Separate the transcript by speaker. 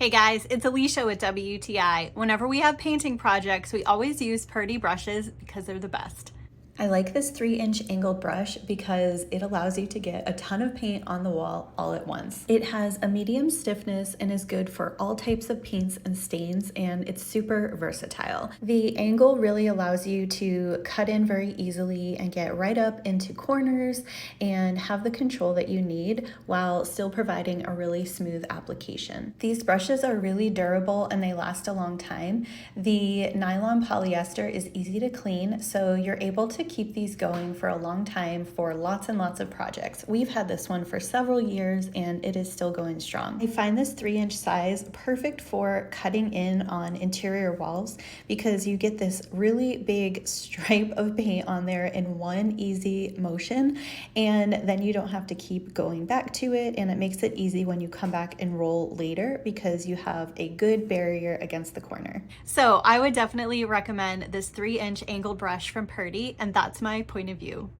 Speaker 1: Hey guys, it's Alicia with WTI. Whenever we have painting projects, we always use Purdy brushes because they're the best.
Speaker 2: I like this 3-inch angled brush because it allows you to get a ton of paint on the wall all at once. It has a medium stiffness and is good for all types of paints and stains, and it's super versatile. The angle really allows you to cut in very easily and get right up into corners and have the control that you need while still providing a really smooth application. These brushes are really durable and they last a long time. The nylon polyester is easy to clean, so you're able to keep these going for a long time for lots and lots of projects. We've had this one for several years and it is still going strong. I find this 3-inch size perfect for cutting in on interior walls because you get this really big stripe of paint on there in one easy motion, and then you don't have to keep going back to it, and it makes it easy when you come back and roll later because you have a good barrier against the corner.
Speaker 1: So I would definitely recommend this 3-inch angled brush from Purdy, and that's my point of view.